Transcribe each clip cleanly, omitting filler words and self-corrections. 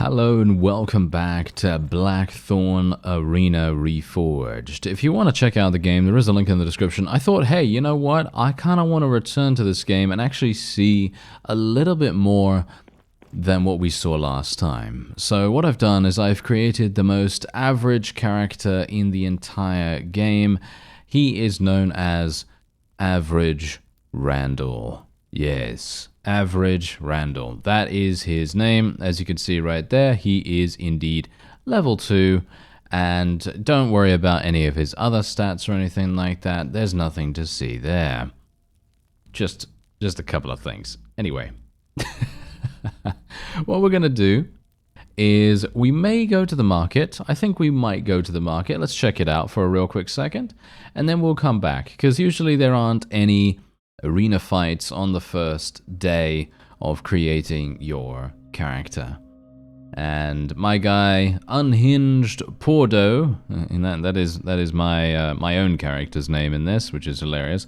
Hello and welcome back to Blackthorn Arena Reforged. If you want to check out the game, there is a link in the description. I thought, hey, you know what? I kind of want to return to this game and actually see a little bit more than what we saw last time. So what I've done is I've created the most average character in the entire game. He is known as Average Randall. Yes. Average Randall. That is his name. As you can see right there, he is indeed level 2. And don't worry about any of his other stats or anything like that. There's nothing to see there. Just a couple of things. Anyway, what we're going to do is we may go to the market. I think we might go to the market. Let's check it out for a real quick second. And then we'll come back. Because usually there aren't any arena fights on the first day of creating your character. And my guy, Unhinged Pordo, and that is my my own character's name in this, which is hilarious.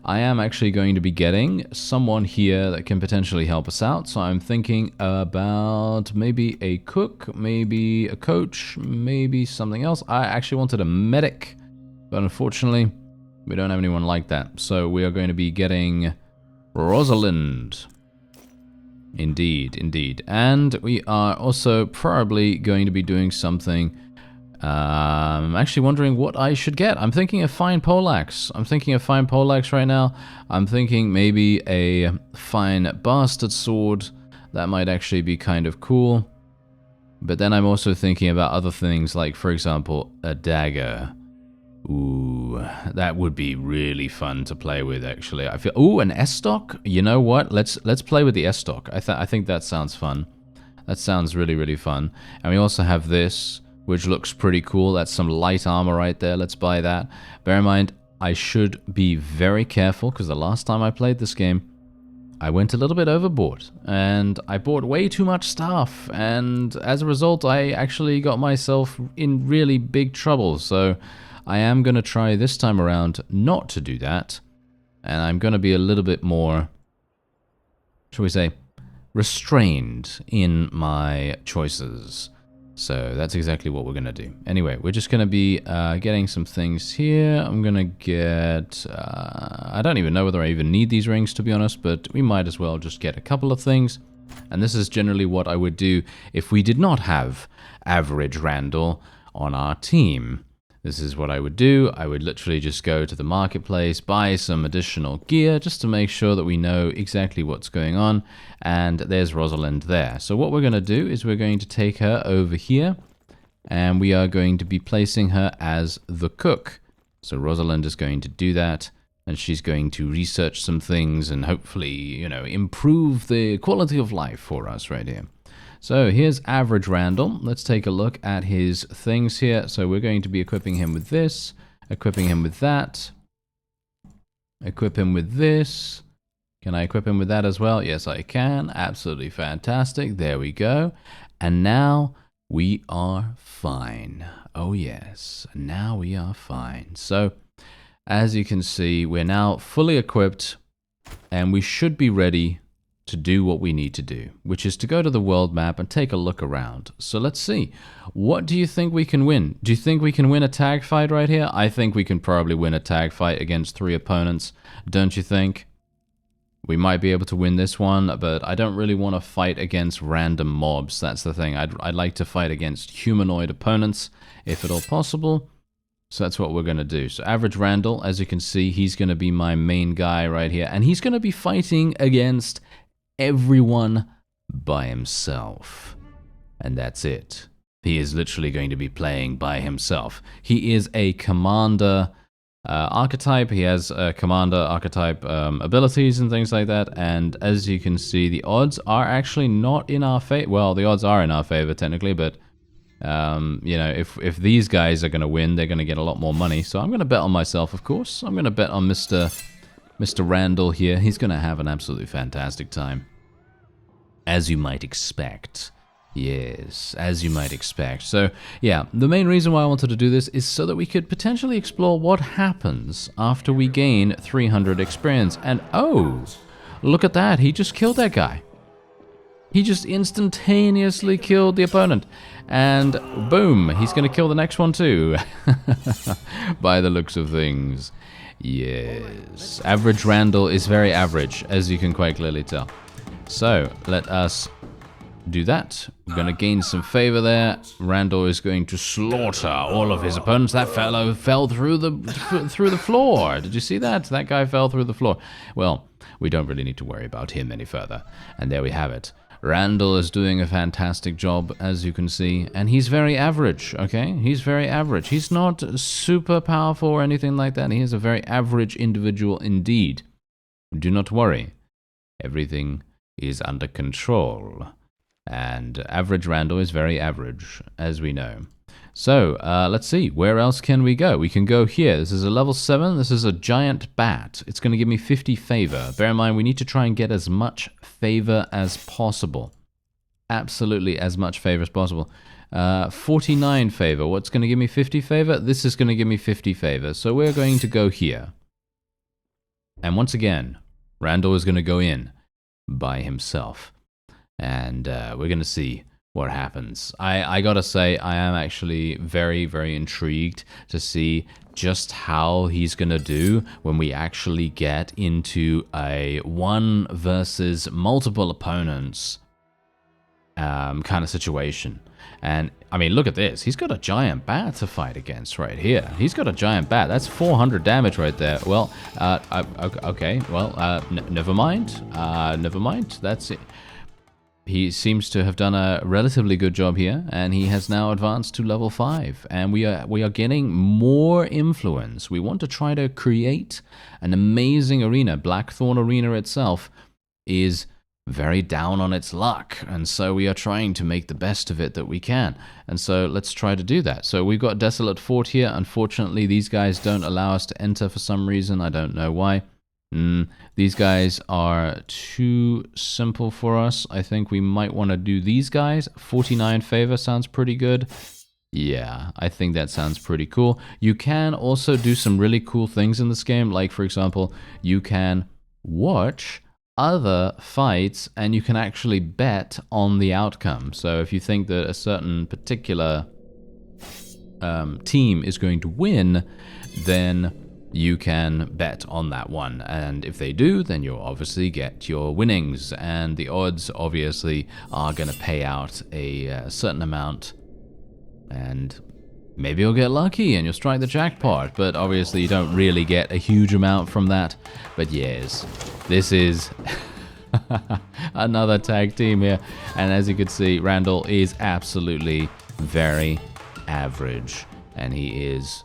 I am actually going to be getting someone here that can potentially help us out. So I'm thinking about maybe a cook, maybe a coach, maybe something else. I actually wanted a medic, but unfortunately we don't have anyone like that. So we are going to be getting Rosalind. Indeed, indeed. And we are also probably going to be doing something. I'm actually wondering what I should get. I'm thinking a fine poleaxe. Right now. I'm thinking maybe a fine bastard sword. That might actually be kind of cool. But then I'm also thinking about other things, like, for example, a dagger. Ooh, that would be really fun to play with, actually. I feel. Ooh, an S-stock? You know what? Let's play with the S-stock. I think that sounds fun. That sounds really, really fun. And we also have this, which looks pretty cool. That's some light armor right there. Let's buy that. Bear in mind, I should be very careful, because the last time I played this game, I went a little bit overboard, and I bought way too much stuff, and as a result, I actually got myself in really big trouble. So I am going to try this time around not to do that, and I'm going to be a little bit more, shall we say, restrained in my choices. So that's exactly what we're going to do. Anyway, we're just going to be getting some things here. I'm going to get, I don't even know whether I even need these rings, to be honest, but we might as well just get a couple of things. And this is generally what I would do if we did not have Average Randall on our team. This is what I would do. I would literally just go to the marketplace, buy some additional gear just to make sure that we know exactly what's going on. And there's Rosalind there. So what we're going to do is we're going to take her over here, and we are going to be placing her as the cook. So Rosalind is going to do that, and she's going to research some things and hopefully, you know, improve the quality of life for us right here. So here's Average Randall. Let's take a look at his things here. So we're going to be equipping him with this, equipping him with that, equip him with this. Can I equip him with that as well? Yes, I can. Absolutely fantastic. There we go. And now we are fine. Oh yes, now we are fine. So as you can see, we're now fully equipped, and we should be ready to do what we need to do, which is to go to the world map and take a look around. So let's see. What do you think we can win? Do you think we can win a tag fight right here? I think we can probably win a tag fight against 3 opponents. Don't you think? We might be able to win this one, but I don't really want to fight against random mobs. That's the thing. I'd like to fight against humanoid opponents, if at all possible. So that's what we're going to do. So Average Randall, as you can see, he's going to be my main guy right here. And he's going to be fighting against everyone by himself. And that's it. He is literally going to be playing by himself. He is a commander archetype. He has commander archetype abilities and things like that. And as you can see, the odds are actually not in our favor. Well, the odds are in our favor technically, but you know, if these guys are going to win, they're going to get a lot more money. So I'm going to bet on myself, of course. I'm going to bet on Mr. Randall here. He's going to have an absolutely fantastic time, as you might expect. Yes, as you might expect. So, yeah, the main reason why I wanted to do this is so that we could potentially explore what happens after we gain 300 experience. And, oh, look at that. He just killed that guy. He just instantaneously killed the opponent. And boom, he's going to kill the next one too. By the looks of things. Yes. Average Randall is very average, as you can quite clearly tell. So, let us do that. We're going to gain some favor there. Randall is going to slaughter all of his opponents. That fellow fell through the floor. Did you see that? That guy fell through the floor. Well, we don't really need to worry about him any further. And there we have it. Randall is doing a fantastic job, as you can see, and he's very average, okay? He's very average. He's not super powerful or anything like that. He is a very average individual indeed. Do not worry. Everything is under control. And average Randall is very average, as we know. So, let's see. Where else can we go? We can go here. This is a level 7. This is a giant bat. It's going to give me 50 favor. Bear in mind, we need to try and get as much favor as possible. Absolutely as much favor as possible. 49 favor. What's going to give me 50 favor? This is going to give me 50 favor. So we're going to go here. And once again, Randall is going to go in by himself. And we're going to see what happens. I gotta say, I am actually very, very intrigued to see just how he's gonna do when we actually get into a one versus multiple opponents kind of situation. And I mean, look at this. He's got a giant bat to fight against right here. He's got a giant bat. That's 400 damage right there. Well, okay. Well, never mind. Never mind. That's it. He seems to have done a relatively good job here, and he has now advanced to level 5. And we are getting more influence. We want to try to create an amazing arena. Blackthorn Arena itself is very down on its luck, and so we are trying to make the best of it that we can. And so let's try to do that. So we've got Desolate Fort here. Unfortunately, these guys don't allow us to enter for some reason. I don't know why. These guys are too simple for us. I think we might want to do these guys. 49 favor sounds pretty good. Yeah, I think that sounds pretty cool. You can also do some really cool things in this game. Like, for example, you can watch other fights and you can actually bet on the outcome. So if you think that a certain particular team is going to win, then you can bet on that one, and if they do, then you'll obviously get your winnings, and the odds obviously are going to pay out a certain amount, and maybe you'll get lucky and you'll strike the jackpot, but obviously you don't really get a huge amount from that. But yes, this is another tag team here, and as you can see, Randall is absolutely very average, and he is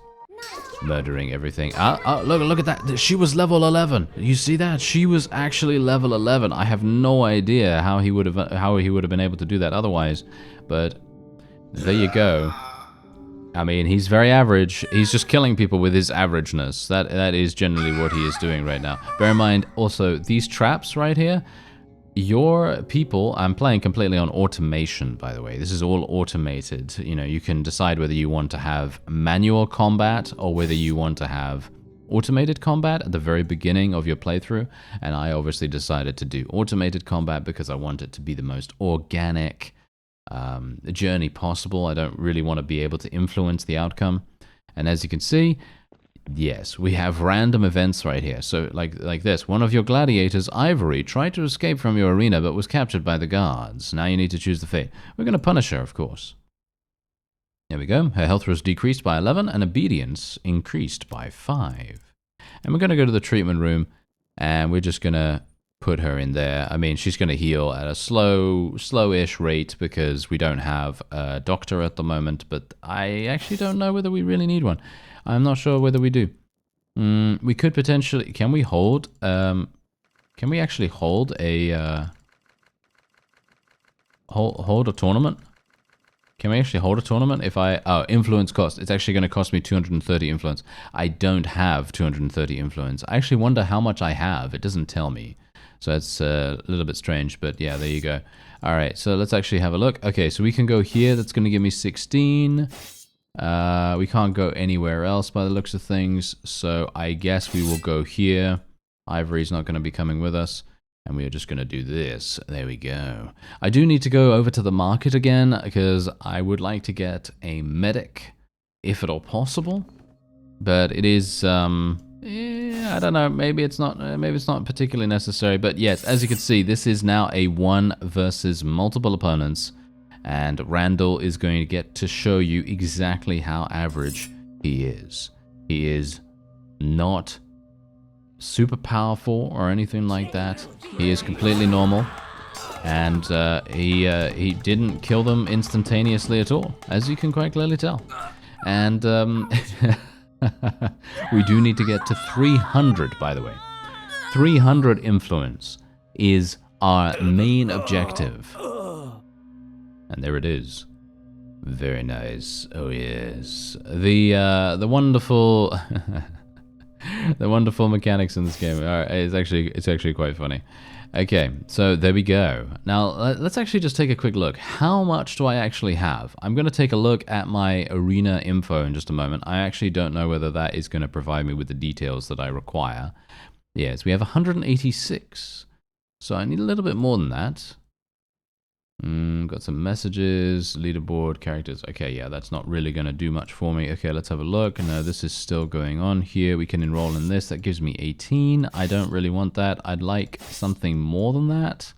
murdering everything. Look at that. She was level 11. You see that? She was actually level 11. I have no idea how he would have been able to do that otherwise. But there you go. I mean, he's very average. He's just killing people with his averageness. That is generally what he is doing right now. Bear in mind also these traps right here. Your people, I'm playing completely on automation, by the way. This is all automated. You know, you can decide whether you want to have manual combat or whether you want to have automated combat at the very beginning of your playthrough. And I obviously decided to do automated combat because I want it to be the most organic journey possible. I don't really want to be able to influence the outcome. And as you can see, yes, we have random events right here. So like this. One of your gladiators, Ivory, tried to escape from your arena but was captured by the guards. Now you need to choose the fate. We're going to punish her, of course. There we go. Her health was decreased by 11 and obedience increased by 5. And we're going to go to the treatment room and we're just going to put her in there. I mean, she's going to heal at a slow-ish rate because we don't have a doctor at the moment, but I actually don't know whether we really need one. I'm not sure whether we do. We could potentially... Can we hold... can we actually hold a... hold a tournament? Can we actually hold a tournament if I... Oh, influence cost. It's actually going to cost me 230 influence. I don't have 230 influence. I actually wonder how much I have. It doesn't tell me. So it's a little bit strange, but yeah, there you go. All right, so let's actually have a look. Okay, so we can go here. That's going to give me 16. We can't go anywhere else by the looks of things, so I guess we will go here. Ivory's not going to be coming with us. And we are just going to do this. There we go. I do need to go over to the market again because I would like to get a medic, if at all possible. But it is, I don't know, maybe it's not particularly necessary. But yes, as you can see, this is now a 1 versus multiple opponents. And Randall is going to get to show you exactly how average he is. He is not super powerful or anything like that. He is completely normal, and he didn't kill them instantaneously at all, as you can quite clearly tell. And we do need to get to 300, by the way. 300 influence is our main objective. And there it is. Very nice. Oh yes. The wonderful the wonderful mechanics in this game. It's actually quite funny. Okay, so there we go. Now let's actually just take a quick look. How much do I actually have? I'm going to take a look at my arena info in just a moment. I actually don't know whether that is going to provide me with the details that I require. Yes, we have 186. So I need a little bit more than that. Got some messages, leaderboard, characters. Okay, yeah, that's not really going to do much for me. Okay, let's have a look. No, this is still going on here. We can enroll in this. That gives me 18. I don't really want that. I'd like something more than that.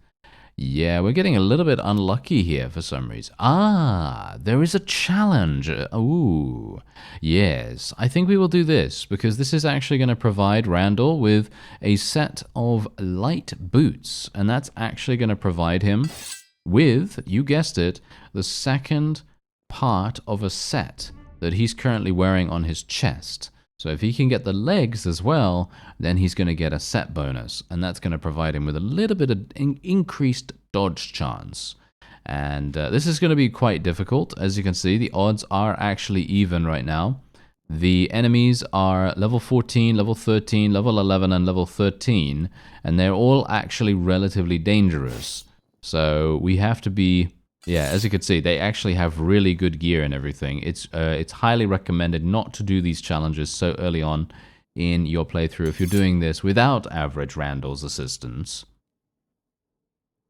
Yeah, we're getting a little bit unlucky here for some reason. Ah, there is a challenge. Ooh, yes. I think we will do this because this is actually going to provide Randall with a set of light boots. And that's actually going to provide him with, you guessed it, the second part of a set that he's currently wearing on his chest. So if he can get the legs as well, then he's going to get a set bonus, and that's going to provide him with a little bit of increased dodge chance. And this is going to be quite difficult. As you can see, the odds are actually even right now. The enemies are level 14, level 13, level 11, and level 13, and they're all actually relatively dangerous. So we have to be, yeah, as you can see, they actually have really good gear and everything. It's highly recommended not to do these challenges so early on in your playthrough if you're doing this without average Randall's assistance.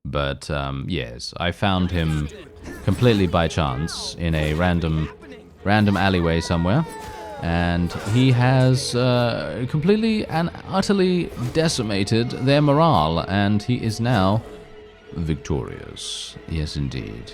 But yes, I found him completely by chance in a random alleyway somewhere. And he has completely and utterly decimated their morale, and he is now victorious. Yes, indeed.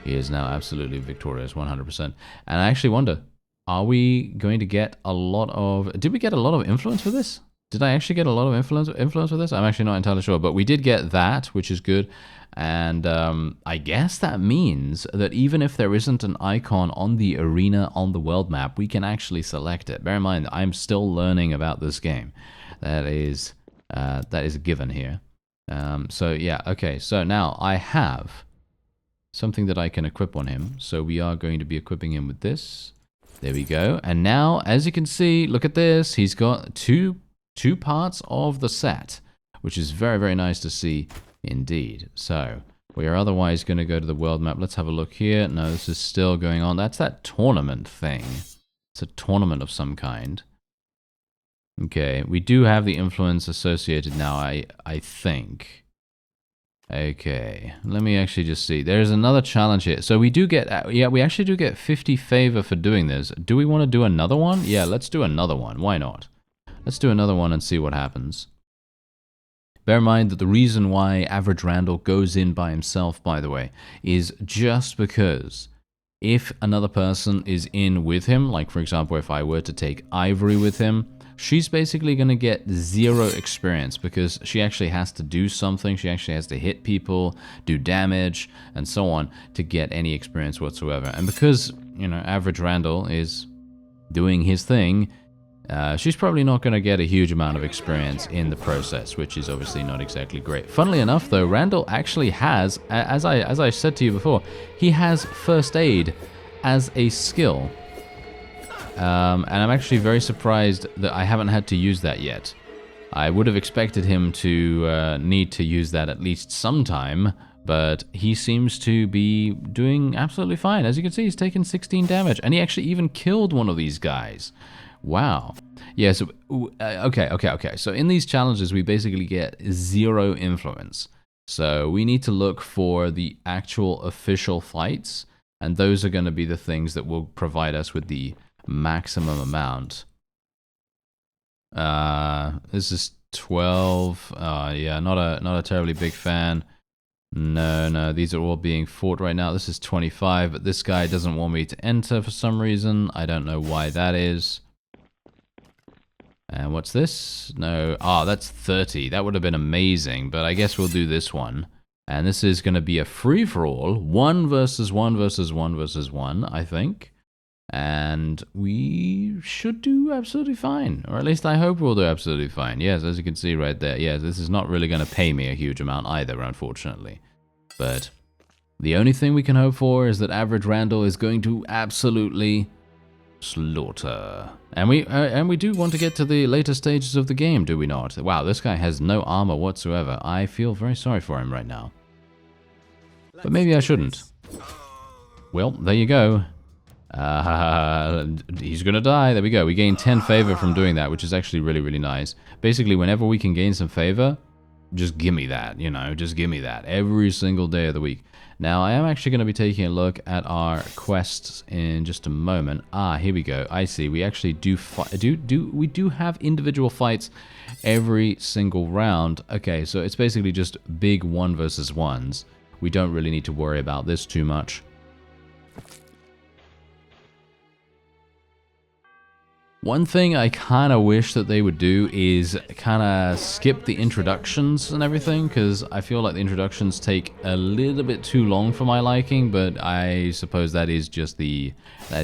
He is now absolutely victorious, 100%. And I actually wonder, are we going to get a lot of... Did we get a lot of influence for this? Did I actually get a lot of influence for this? I'm actually not entirely sure, but we did get that, which is good. And I guess that means that even if there isn't an icon on the arena on the world map, we can actually select it. Bear in mind, I'm still learning about this game. That is a given here. So yeah, okay, so now I have something that I can equip on him. So we are going to be equipping him with this. There we go. And now, as you can see, look at this. He's got two parts of the set, which is very, very nice to see indeed. So we are otherwise going to go to the world map. Let's have a look here. No, this is still going on. That's that tournament thing. It's a tournament of some kind. Okay, we do have the influence associated now, I think. Okay, let me actually just see. There's another challenge here. So we do get, yeah, we actually do get 50 favor for doing this. Do we want to do another one? Yeah, let's do another one. Why not? Let's do another one and see what happens. Bear in mind that the reason why Average Randall goes in by himself, by the way, is just because if another person is in with him, like for example, if I were to take Ivory with him, she's basically going to get 0 experience because she actually has to do something. She actually has to hit people, do damage, and so on to get any experience whatsoever. And because, you know, Average Randall is doing his thing, she's probably not going to get a huge amount of experience in the process, which is obviously not exactly great. Funnily enough, though, Randall actually has, as I said to you before, he has First Aid as a skill. And I'm actually very surprised that I haven't had to use that yet. I would have expected him to need to use that at least sometime, but he seems to be doing absolutely fine. As you can see, he's taken 16 damage, and he actually even killed one of these guys. Wow. Yeah, so, okay. So in these challenges, we basically get 0 influence. So we need to look for the actual official fights, and those are going to be the things that will provide us with the maximum amount. This is 12. Yeah, not a terribly big fan. No, these are all being fought right now. This is 25, but this guy doesn't want me to enter for some reason. I don't know why that is. And what's this? No. Ah, that's 30. That would have been amazing, but I guess we'll do this one. And this is going to be a free-for-all. 1 versus 1 versus 1 versus 1, I think. And we should do absolutely fine. Or at least I hope we'll do absolutely fine. Yes, as you can see right there. Yes, this is not really going to pay me a huge amount either, unfortunately. But the only thing we can hope for is that Average Randall is going to absolutely slaughter. And we do want to get to the later stages of the game, do we not? Wow, this guy has no armor whatsoever. I feel very sorry for him right now. But maybe I shouldn't. Well, there you go. He's gonna die. There we go. We gain 10 favor from doing that, which is actually really, really nice. Basically, whenever we can gain some favor, just give me that, you know, just give me that every single day of the week. Now, I am actually going to be taking a look at our quests in just a moment. Ah, here we go. I see. We actually do have individual fights every single round. Okay, so it's basically just big 1 versus 1s. We don't really need to worry about this too much. One thing I kind of wish that they would do is kind of skip the introductions and everything, because I feel like the introductions take a little bit too long for my liking, but I suppose that is just that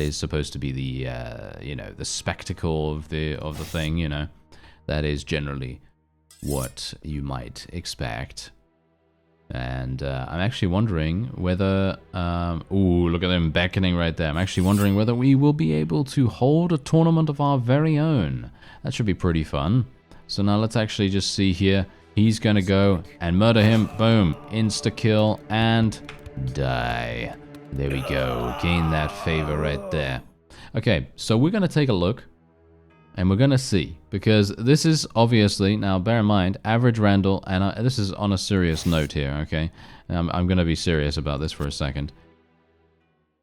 is supposed to be the, you know, the spectacle of the thing, you know. That is generally what you might expect. And I'm actually wondering whether, ooh, look at them beckoning right there. I'm actually wondering whether we will be able to hold a tournament of our very own. That should be pretty fun. So now let's actually just see here. He's going to go and murder him. Boom. Insta-kill and die. There we go. Gain that favor right there. Okay, so we're going to take a look. And we're going to see, because this is obviously, now bear in mind, Average Randall, and this is on a serious note here, okay? I'm going to be serious about this for a second.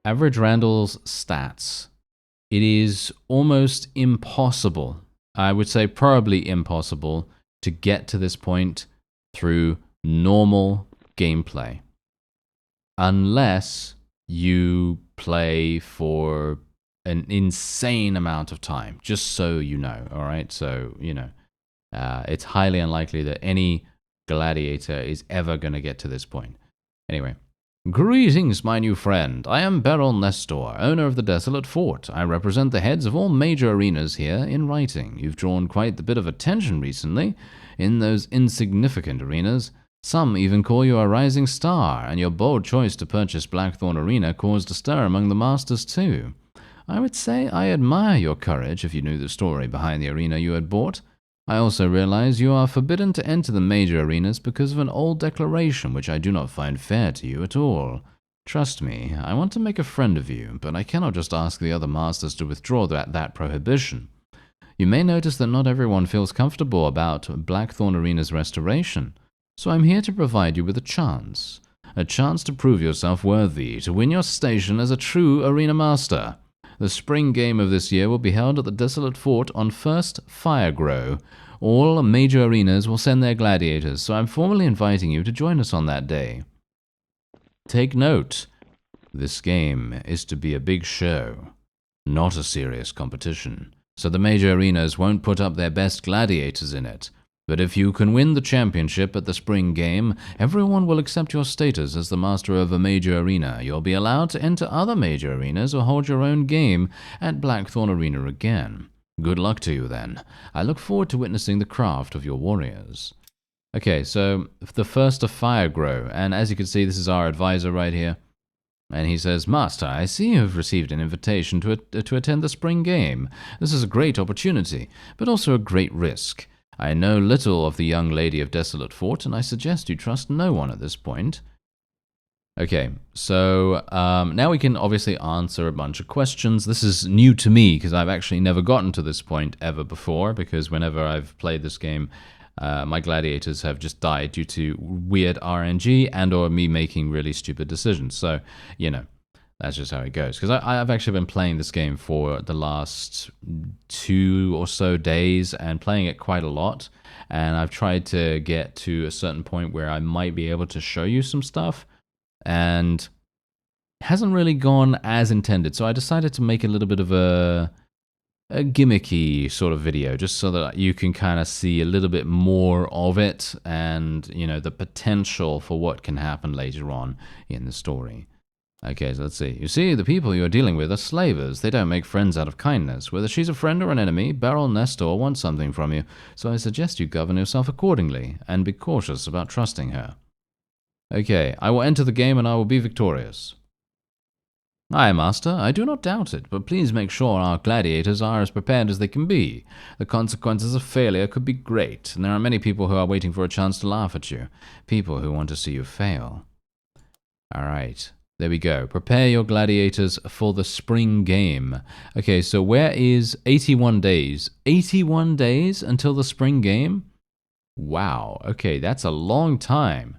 Average Randall's stats. It is almost impossible, I would say probably impossible, to get to this point through normal gameplay. Unless you play for an insane amount of time, just so you know, all right? So, you know, it's highly unlikely that any gladiator is ever going to get to this point. Anyway, greetings, my new friend. I am Beryl Nestor, owner of the Desolate Fort. I represent the heads of all major arenas here in writing. You've drawn quite a bit of attention recently in those insignificant arenas. Some even call you a rising star, and your bold choice to purchase Blackthorn Arena caused a stir among the masters too. I would say I admire your courage if you knew the story behind the arena you had bought. I also realize you are forbidden to enter the major arenas because of an old declaration which I do not find fair to you at all. Trust me, I want to make a friend of you, but I cannot just ask the other masters to withdraw that prohibition. You may notice that not everyone feels comfortable about Blackthorn Arena's restoration, so I'm here to provide you with a chance to prove yourself worthy, to win your station as a true arena master. The spring game of this year will be held at the Desolate Fort on 1st Firegrow. All major arenas will send their gladiators, so I'm formally inviting you to join us on that day. Take note, this game is to be a big show, not a serious competition, so the major arenas won't put up their best gladiators in it. But if you can win the championship at the spring game, everyone will accept your status as the master of a major arena. You'll be allowed to enter other major arenas or hold your own game at Blackthorn Arena again. Good luck to you then. I look forward to witnessing the craft of your warriors. Okay, so the 1st of Firegrow, and as you can see, this is our advisor right here. And he says, Master, I see you have received an invitation to attend the spring game. This is a great opportunity, but also a great risk. I know little of the young lady of Desolate Fort, and I suggest you trust no one at this point. Okay, so now we can obviously answer a bunch of questions. This is new to me because I've actually never gotten to this point ever before, because whenever I've played this game, my gladiators have just died due to weird RNG and or me making really stupid decisions. So, you know, that's just how it goes. Because I've actually been playing this game for the last 2 or so days and playing it quite a lot. And I've tried to get to a certain point where I might be able to show you some stuff, and hasn't really gone as intended. So I decided to make a little bit of a gimmicky sort of video, just so that you can kind of see a little bit more of it, and you know, the potential for what can happen later on in the story. Okay, so let's see. You see, the people you are dealing with are slavers. They don't make friends out of kindness. Whether she's a friend or an enemy, Beryl Nestor wants something from you, so I suggest you govern yourself accordingly, and be cautious about trusting her. Okay, I will enter the game and I will be victorious. Aye, master, I do not doubt it, but please make sure our gladiators are as prepared as they can be. The consequences of failure could be great, and there are many people who are waiting for a chance to laugh at you. People who want to see you fail. Alright, there we go. Prepare your gladiators for the spring game. Okay, so where is 81 days? 81 days until the spring game? Wow, okay, that's a long time.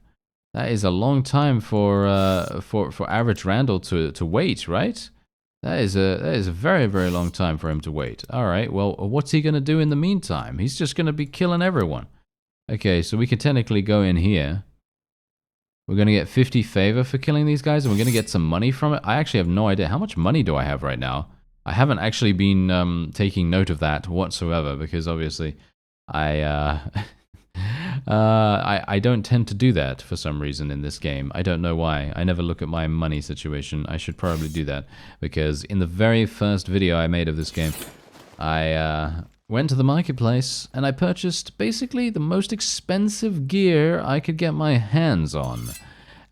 That is a long time for average Randall to wait, right? That is a very, very long time for him to wait. All right, well, what's he gonna do in the meantime? He's just gonna be killing everyone. Okay, so we can technically go in here. We're gonna get 50 favor for killing these guys, and we're gonna get some money from it. I actually have no idea. How much money do I have right now? I haven't actually been taking note of that whatsoever, because obviously I I don't tend to do that for some reason in this game. I don't know why. I never look at my money situation. I should probably do that, because in the very first video I made of this game, I went to the marketplace and I purchased basically the most expensive gear I could get my hands on.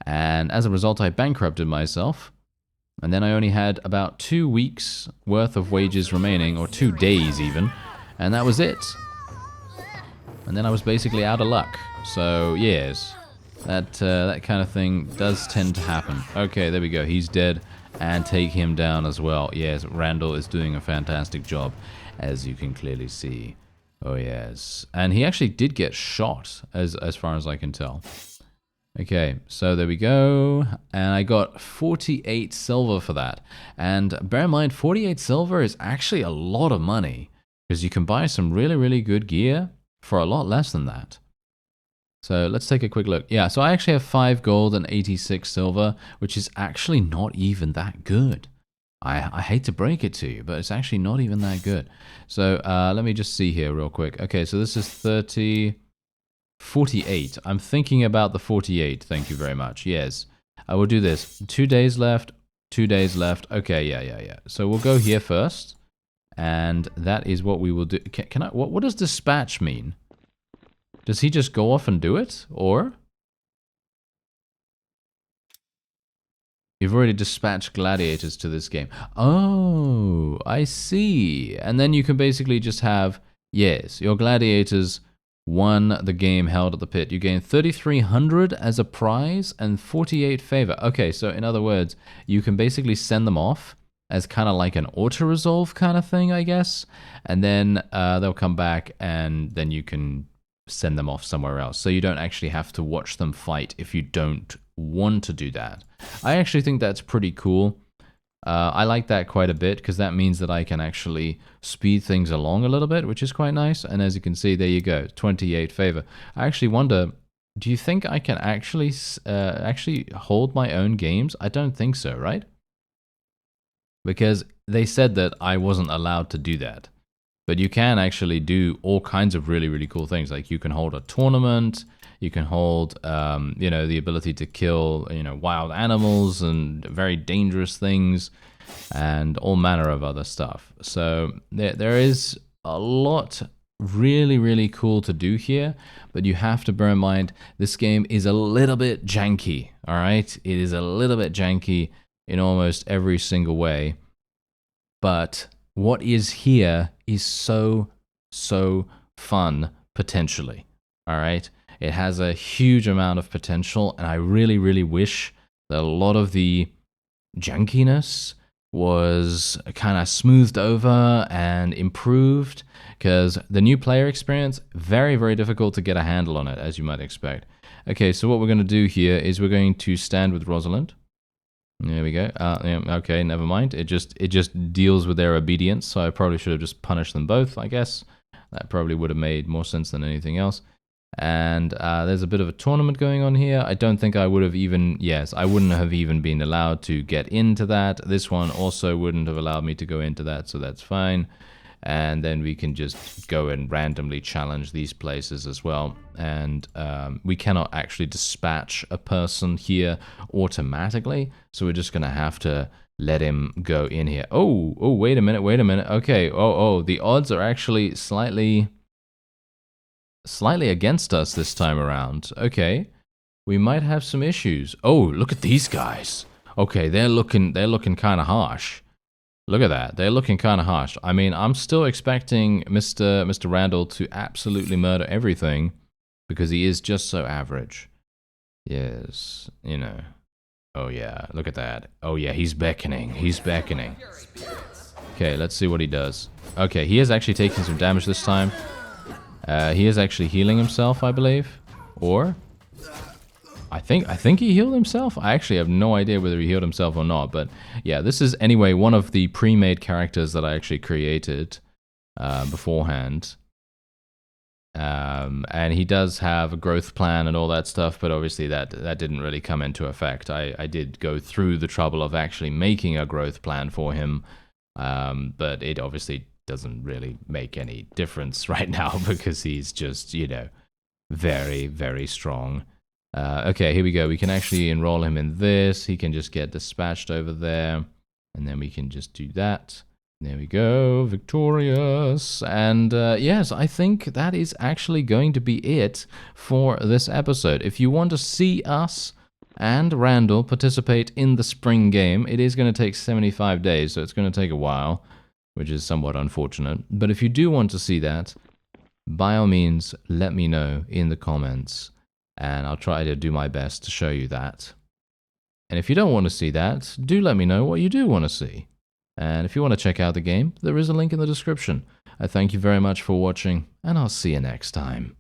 And as a result, I bankrupted myself. And then I only had about 2 weeks worth of wages remaining, or 2 days even. And that was it. And then I was basically out of luck. So, yes, that kind of thing does tend to happen. Okay, there we go. He's dead. And take him down as well. Yes, Randall is doing a fantastic job, as you can clearly see. Oh, yes. And he actually did get shot, as far as I can tell. Okay, so there we go. And I got 48 silver for that. And bear in mind, 48 silver is actually a lot of money, because you can buy some really, really good gear for a lot less than that. So let's take a quick look. Yeah, so I actually have 5 gold and 86 silver, which is actually not even that good. I hate to break it to you, but it's actually not even that good. So let me just see here real quick. Okay, so this is 30, 48. I'm thinking about the 48. Thank you very much. Yes, I will do this. 2 days left. 2 days left. Okay, yeah. So we'll go here first. And that is what we will do. Can I? What does dispatch mean? Does he just go off and do it, or you've already dispatched gladiators to this game? Oh, I see. And then you can basically just have, yes, your gladiators won the game held at the pit. You gain 3,300 as a prize and 48 favor. Okay, so in other words, you can basically send them off as kind of like an auto-resolve kind of thing, I guess. And then they'll come back, and then you can send them off somewhere else. So you don't actually have to watch them fight if you don't want to do that. I actually think that's pretty cool. I like that quite a bit, because that means that I can actually speed things along a little bit, which is quite nice. And as you can see, there you go, 28 favor. I actually wonder, do you think I can actually hold my own games? I don't think so, right? Because they said that I wasn't allowed to do that. But you can actually do all kinds of really, really cool things. Like you can hold a tournament, you can hold, you know, the ability to kill, you know, wild animals and very dangerous things, and all manner of other stuff. So there is a lot really, really cool to do here, but you have to bear in mind this game is a little bit janky, all right? It is a little bit janky in almost every single way, but what is here is so fun, potentially, all right? It has a huge amount of potential, and I really, really wish that a lot of the jankiness was kind of smoothed over and improved, because the new player experience, very, very difficult to get a handle on it, as you might expect. Okay, so what we're going to do here is we're going to stand with Rosalind. There we go. Yeah, okay, never mind. It just deals with their obedience, so I probably should have just punished them both, I guess. That probably would have made more sense than anything else. And there's a bit of a tournament going on here. I don't think I would have even... Yes, I wouldn't have even been allowed to get into that. This one also wouldn't have allowed me to go into that, so that's fine. And then we can just go and randomly challenge these places as well. And we cannot actually dispatch a person here automatically, so we're just going to have to let him go in here. Oh, wait a minute. Okay, the odds are actually slightly against us this time around. Okay, we might have some issues. Oh, look at these guys. Okay, they're looking kind of harsh. Look at that. They're looking kind of harsh. I mean, I'm still expecting Mr. Randall to absolutely murder everything, because he is just so average. Yes, you know. Oh yeah, look at that. Oh yeah, he's beckoning. Okay, let's see what he does. Okay, he is actually taking some damage this time. He is actually healing himself, I believe. Or... I think he healed himself. I actually have no idea whether he healed himself or not. But yeah, this is anyway one of the pre-made characters that I actually created beforehand. And he does have a growth plan and all that stuff, but obviously that didn't really come into effect. I did go through the trouble of actually making a growth plan for him, but it obviously doesn't really make any difference right now, because he's just, you know, very, very strong. Okay, here we go. We can actually enroll him in this. He can just get dispatched over there. And then we can just do that. There we go. Victorious. And yes, I think that is actually going to be it for this episode. If you want to see us and Randall participate in the spring game, it is going to take 75 days, so it's going to take a while, which is somewhat unfortunate. But if you do want to see that, by all means, let me know in the comments. And I'll try to do my best to show you that. And if you don't want to see that, do let me know what you do want to see. And if you want to check out the game, there is a link in the description. I thank you very much for watching, and I'll see you next time.